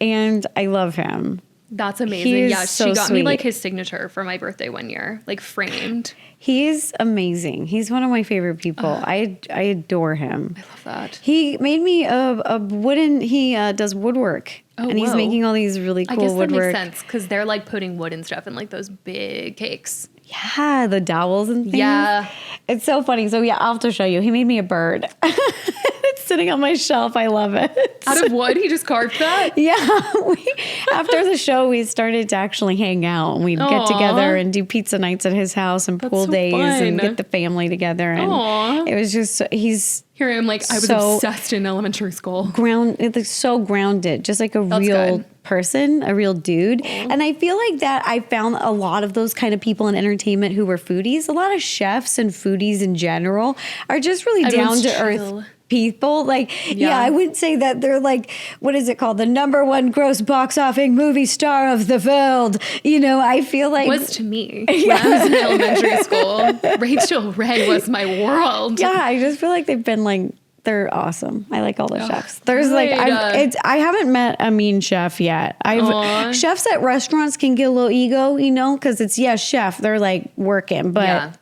and I love him. That's amazing. He is Yeah, so she got me like sweet. his signature for my birthday one year, like framed. He's amazing. He's one of my favorite people. I adore him. I love that. He made me a wooden. He does woodwork, Oh, and he's whoa. making all these really I cool guess that woodwork. makes sense because they're like putting wood and stuff in like those big cakes. Yeah, the dowels and things. Yeah. It's so funny. So yeah, I'll have to show you. He made me a bird. It's sitting on my shelf. I love it. Out of wood, he just carved that. Yeah. After the show, we started to actually hang out. We'd get Aw. together and do pizza nights at his house and pool so days and fun. get the family together. And Aw. it was just, he's Here I am, like I was So- obsessed in elementary school. it's so grounded, just like a That's real good. person, a real dude. And I feel like that I found a lot of those kind of people in entertainment who were foodies. A lot of chefs and foodies in general are just really Everyone's down to earth chill. people. Like, yeah, I wouldn't say that they're like, what is it called? The #1 gross box office movie star of the world. You know, I feel like Was to me when I was in elementary school. Rachel Ray was my world. yeah, I just feel like they've been like, they're awesome. I like all the chefs. There's like, good. I haven't met a mean chef yet. Aw. Chefs at restaurants can get a little ego, you know, because it's chef. They're like working, but Yeah.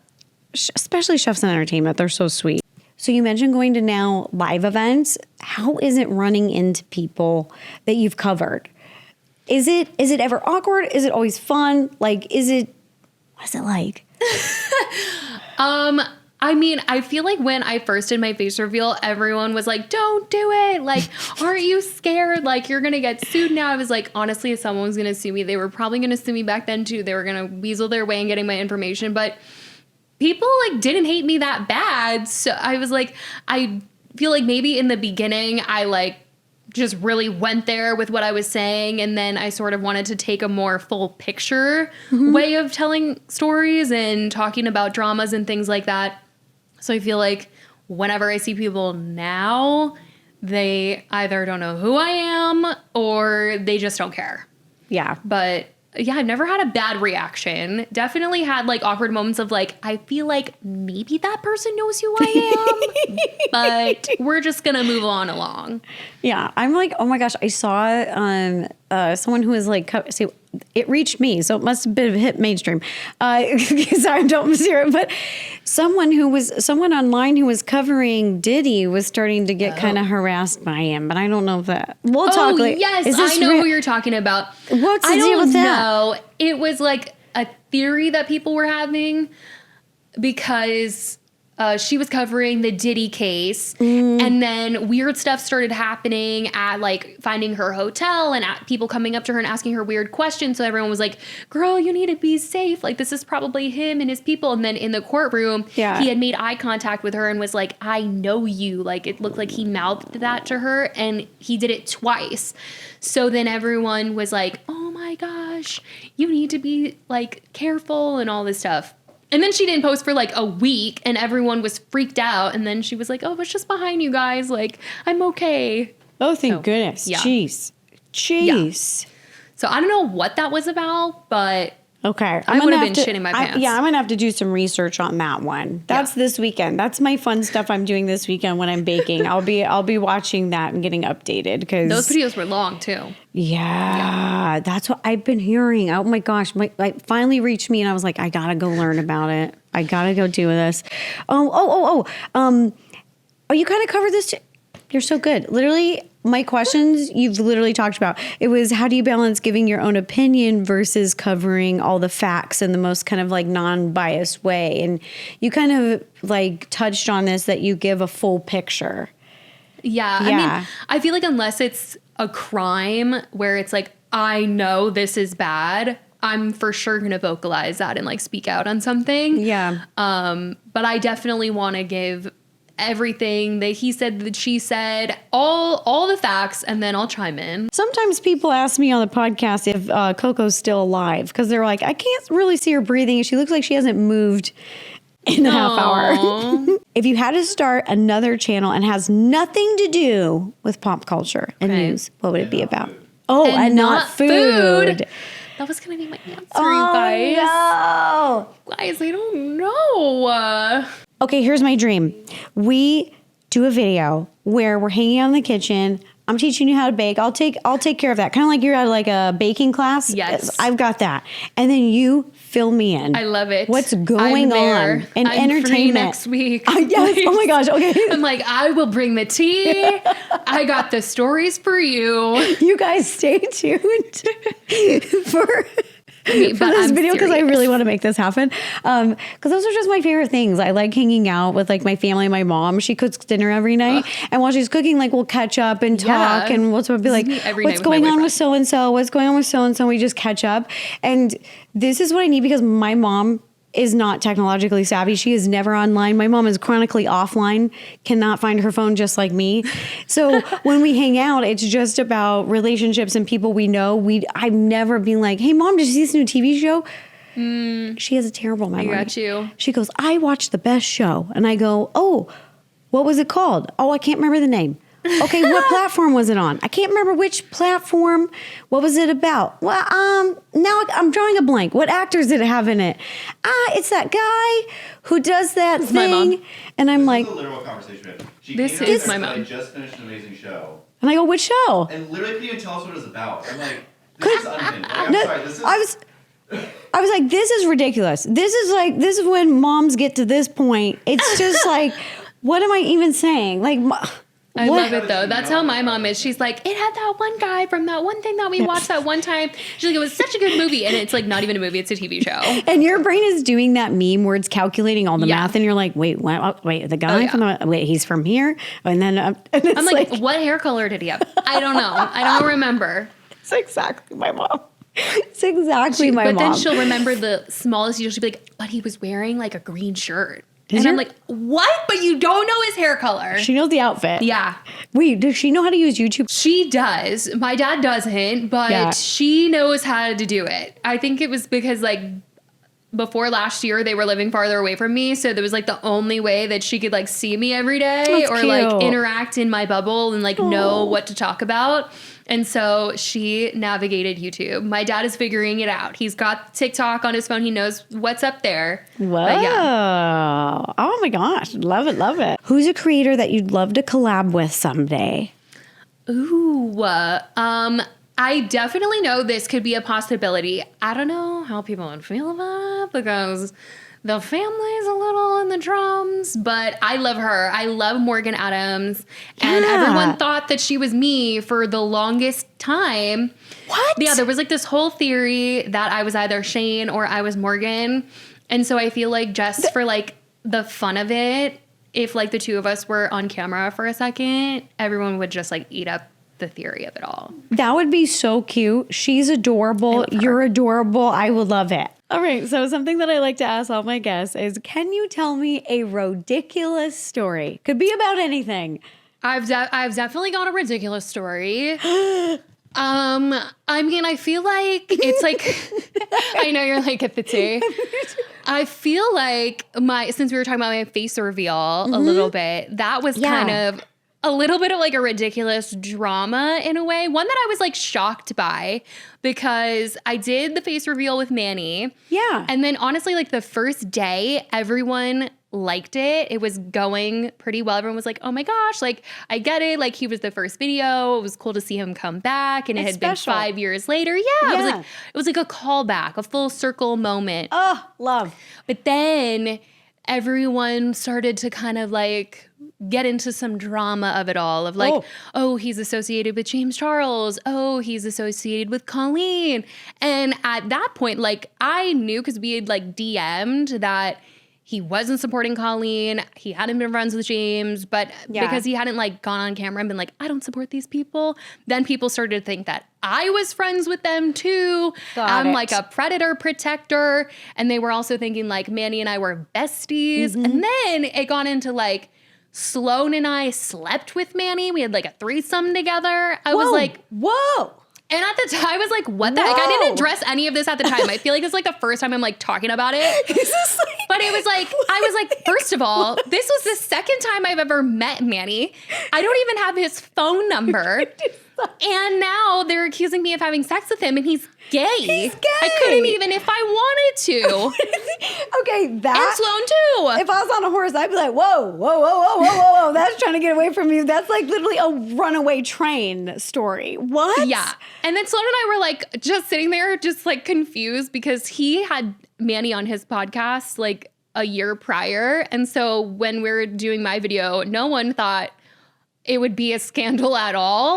especially chefs in entertainment, they're so sweet. So you mentioned going to now live events. How is it running into people that you've covered? Is it ever awkward? Is it always fun? Like, what is it like? I mean, I feel like when I first did my face reveal, everyone was like, don't do it. Like, aren't you scared? Like, you're going to get sued now. I was like, honestly, if someone was going to sue me, they were probably going to sue me back then too. They were going to weasel their way in getting my information. But people like didn't hate me that bad. So I was like, I feel like maybe in the beginning, I like just really went there with what I was saying. And then I sort of wanted to take a more full picture way of telling stories and talking about dramas and things like that. So I feel like whenever I see people now, they either don't know who I am or they just don't care. Yeah. But yeah, I've never had a bad reaction. Definitely had like awkward moments of like, I feel like maybe that person knows who I am, but we're just going to move on along. Yeah, I'm like, oh my gosh, I saw someone who was like, see, it reached me, so it must have been hit mainstream. Sorry, don't hear it, but someone online who was covering Diddy was starting to get kind of harassed by him, but I don't know if that. We'll talk. Like, Yes, is this I know who you're talking about. What's the I deal don't with that? know. It was like a theory that people were having because she was covering the Diddy case, and then weird stuff started happening at like finding her hotel and at people coming up to her and asking her weird questions. So everyone was like, girl, you need to be safe. Like, this is probably him and his people. And then in the courtroom, he had made eye contact with her and was like, I know you. Like, it looked like he mouthed that to her, and he did it twice. So then everyone was like, oh my gosh, you need to be like careful and all this stuff. And then she didn't post for like a week and everyone was freaked out. And then she was like, oh, it's just behind you guys. Like, I'm okay. Oh, thank goodness. yeah. Jeez. So I don't know what that was about, but Okay. I would have been shitting my pants. I'm going to have to do some research on that one. That's this weekend. That's my fun stuff I'm doing this weekend when I'm baking. I'll be watching that and getting updated because those videos were long too. Yeah, that's what I've been hearing. Oh my gosh, like finally reached me and I was like, I got to go learn about it. I got to go do this. Oh, you kind of covered this too. You're so good. Literally, my questions you've literally talked about. It was how do you balance giving your own opinion versus covering all the facts in the most kind of like non-biased way. And you kind of like touched on this, that you give a full picture. Yeah. I mean, I feel like unless it's a crime where it's like, I know this is bad, I'm for sure going to vocalize that and like speak out on something. Yeah. But I definitely want to give everything that he said, that she said, all the facts, and then I'll chime in. Sometimes people ask me on the podcast if Coco's still alive because they're like, I can't really see her breathing. She looks like she hasn't moved in a half hour. If you had to start another channel and has nothing to do with pop culture and news, what would it be about? Oh, and not food. That was going to be my answer, Oh, you guys. no. Guys, I don't know. Okay, here's my dream. We do a video where we're hanging out in the kitchen. I'm teaching you how to bake. I'll take care of that. Kind of like you're at like a baking class. Yes. I've got that. And then you fill me in. I love it. What's going on in I'm entertainment free next week. Yes. Oh my gosh. Okay. I'm like, I will bring the tea. I got the stories for you. You guys stay tuned for this video because I really want to make this happen. Because those are just my favorite things. I like hanging out with like my family. My mom, she cooks dinner every night, and while she's cooking, like we'll catch up and talk, and we'll be like, "What's going on with so and so? What's going on with so and so?" We just catch up, and this is what I need because my mom is not technologically savvy. She is never online. My mom is chronically offline, cannot find her phone just like me. So when we hang out, it's just about relationships and people we know. I'm never being like, hey mom, did you see this new TV show? She has a terrible memory. I got you. She goes, I watched the best show. And I go, oh, what was it called? Oh, I can't remember the name. Okay, what platform was it on? I can't remember which platform. What was it about? Well, now I'm drawing a blank. What actors did it have in it? It's that guy who does that thing. My mom. And I'm like, this is a literal conversation. This is my mom. I just finished an amazing show. And I go, which show? And literally couldn't even tell us what it's about. I'm like, this is unhinged. Like, I'm sorry, this is... I was like, this is ridiculous. This is when moms get to this point. It's just like, what am I even saying? Like, I love it though. That's how my mom is. She's like, it had that one guy from that one thing that we watched that one time. She's like, it was such a good movie. And it's like not even a movie, it's a TV show. And your brain is doing that meme where it's calculating all the math and you're like, wait, what? Wait, the guy he's from here? And then and I'm like, what hair color did he have? I don't know. I don't remember. It's exactly my mom. It's exactly my mom. But then she'll remember the smallest detail. She'll be like, but he was wearing like a green shirt. I'm like, what? But you don't know his hair color. She knows the outfit. Yeah. Wait, does she know how to use YouTube? She does. My dad doesn't, but she knows how to do it. I think it was because like before last year they were living farther away from me, so there was like the only way that she could like see me every day or like interact in my bubble and like know what to talk about. And so she navigated YouTube. My dad is figuring it out. He's got TikTok on his phone. He knows what's up there. Whoa. Oh my gosh. Love it. Love it. Who's a creator that you'd love to collab with someday? Ooh. I definitely know this could be a possibility. I don't know how people would feel about it because the family's a little in the drums, but I love her. I love Morgan Adams. And everyone thought that she was me for the longest time. What? Yeah, there was like this whole theory that I was either Shane or I was Morgan. And so I feel like just for like the fun of it, if like the two of us were on camera for a second, everyone would just like eat up the theory of it all. That would be so cute. She's adorable. You're adorable. I would love it. All right. So something that I like to ask all my guests is, can you tell me a Rodiculous story? Could be about anything. I've definitely got a ridiculous story. I mean, I feel like it's like, I know you're like at the tea. I feel like since we were talking about my face reveal a little bit, that was kind of a little bit of like a ridiculous drama in a way. One that I was like shocked by because I did the face reveal with Manny. Yeah. And then honestly, like the first day, everyone liked it. It was going pretty well. Everyone was like, oh my gosh, like I get it. Like he was the first video. It was cool to see him come back. And it had been 5 years later. Yeah. It was like a callback, a full circle moment. Oh, love. But then everyone started to kind of like get into some drama of it all of like, oh, he's associated with James Charles. Oh, he's associated with Colleen. And at that point, like I knew because we had like DM'd that he wasn't supporting Colleen. He hadn't been friends with James, but because he hadn't like gone on camera and been like, I don't support these people. Then people started to think that I was friends with them too. I'm like a predator protector. And they were also thinking like Manny and I were besties. And then it got into like, Sloan and I slept with Manny. We had like a threesome together. I was like, whoa. And at the time, I was like, what the heck? I didn't address any of this at the time. I feel like this is like the first time I'm like talking about it. But it was like, I was like, first of all, this was the second time I've ever met Manny. I don't even have his phone number. And now they're accusing me of having sex with him, and he's gay. He's gay. I couldn't even if I wanted to. Okay, that. And Sloan too. If I was on a horse, I'd be like, whoa, whoa, whoa, whoa, whoa, whoa, whoa. That's trying to get away from you. That's like literally a runaway train story. What? Yeah. And then Sloan and I were like just sitting there just like confused because he had Manny on his podcast like a year prior. And so when we were doing my video, no one thought it would be a scandal at all.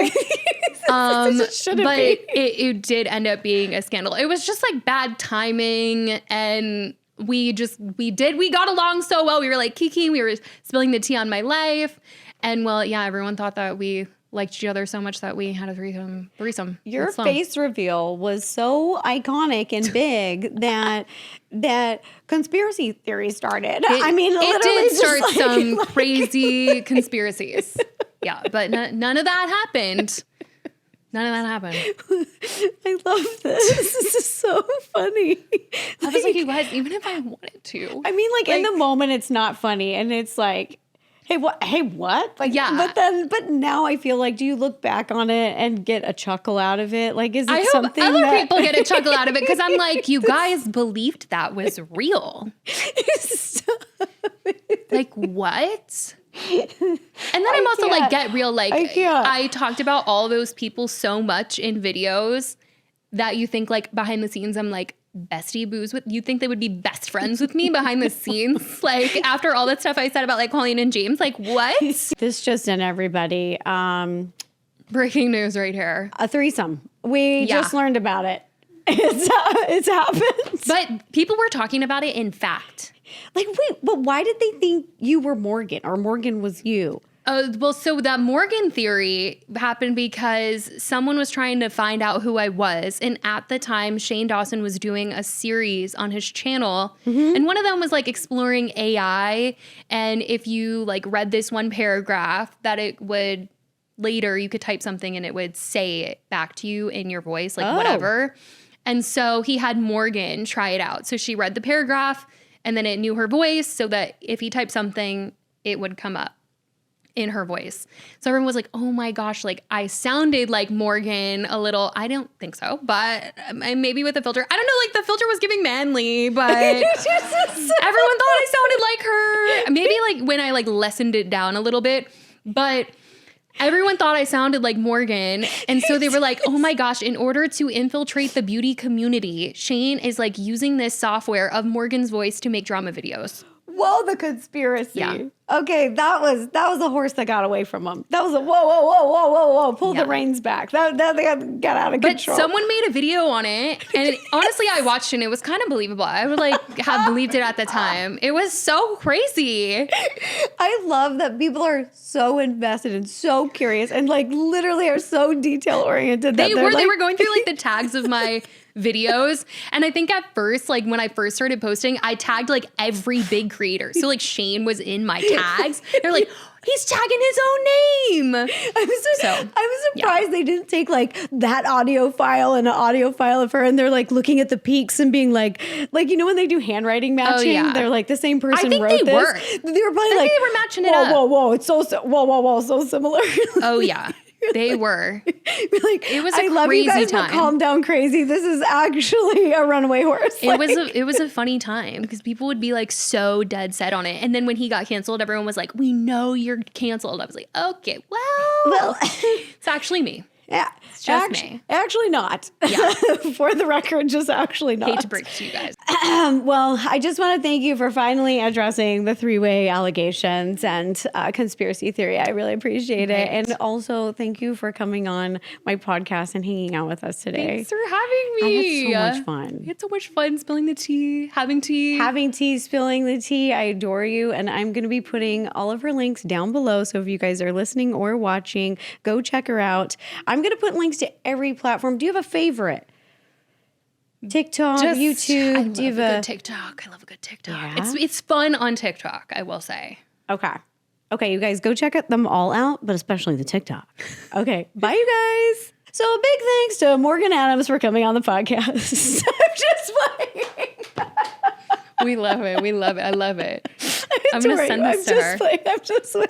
But it did end up being a scandal. It was just like bad timing, and we got along so well. We were like kikiing, we were spilling the tea on my life, and well, yeah, everyone thought that we liked each other so much that we had a threesome. Your face reveal was so iconic and big that conspiracy theory started. It did start some crazy conspiracies. Yeah, but none of that happened. None of that happened. I love this. This is so funny. I was like, you guys, even if I wanted to. I mean, like in the moment, it's not funny, and it's like, hey, what? Hey, what? Like, yeah. But now I feel like, do you look back on it and get a chuckle out of it? Like, is it something other that people get a chuckle out of it? Because I'm like, you guys believed that was real. Like, what? And then I'm also like, get real. Like, I talked about all those people so much in videos that you think like behind the scenes, I'm like bestie booze with, you think they would be best friends with me behind the scenes? Like after all that stuff I said about like Colleen and James, like what? This just in, everybody. Breaking news right here. A threesome. We just learned about it. It's happened. But people were talking about it in fact. Like, wait, but why did they think you were Morgan or Morgan was you? Well, so that Morgan theory happened because someone was trying to find out who I was. And at the time, Shane Dawson was doing a series on his channel. Mm-hmm. And one of them was like exploring AI. And if you like read this one paragraph, that it would later, you could type something and it would say it back to you in your voice, like whatever. And so he had Morgan try it out. So she read the paragraph and then it knew her voice so that if he typed something, it would come up in her voice. So everyone was like, oh my gosh, like I sounded like Morgan a little. I don't think so, but maybe with a filter. I don't know, like the filter was giving manly, but everyone thought I sounded like her. Maybe like when I like lessened it down a little bit, but everyone thought I sounded like Morgan. And so they were like, oh my gosh, in order to infiltrate the beauty community, Shane is like using this software of Morgan's voice to make drama videos. Whoa, the conspiracy. Yeah. Okay, that was a horse that got away from him. That was a whoa. Pull the reins back. That got out of control. But someone made a video on it, and honestly, I watched it and it was kind of believable. I would like have believed it at the time. It was so crazy. I love that people are so invested and so curious and like literally are so detail oriented. They were going through like the tags of my videos. And I think at first, like when I first started posting, I tagged like every big creator. So like Shane was in my tags. They're like, he's tagging his own name. I was surprised they didn't take like that audio file and an audio file of her and they're like looking at the peaks and being like you know when they do handwriting matching, they're like the same person wrote this. They were probably like, they were matching it up. Whoa, it's so similar. Oh yeah. They were. Like, it was a crazy love you guys, time. But calm down, crazy. This is actually a runaway horse. It was a funny time because people would be like so dead set on it. And then when he got canceled, everyone was like, "We know you're canceled." I was like, "Okay, well, it's actually me." Yeah, it's just me. Actually not. Yeah. For the record, just actually not. Hate to break it to you guys. Well, I just want to thank you for finally addressing the three-way allegations and conspiracy theory. I really appreciate it. And also, thank you for coming on my podcast and hanging out with us today. Thanks for having me. I had so much fun. We had so much fun spilling the tea, having tea. Having tea, spilling the tea. I adore you. And I'm going to be putting all of her links down below. So if you guys are listening or watching, go check her out. I'm going to put links to every platform. Do you have a favorite? TikTok, YouTube. Do you have a good TikTok? I love a good TikTok. Yeah? It's fun on TikTok, I will say. Okay, you guys go check them all out, but especially the TikTok. Okay, bye you guys. So a big thanks to Morgan Adams for coming on the podcast. I'm just playing. We love it. I love it. I'm going to send this to her. I'm just playing.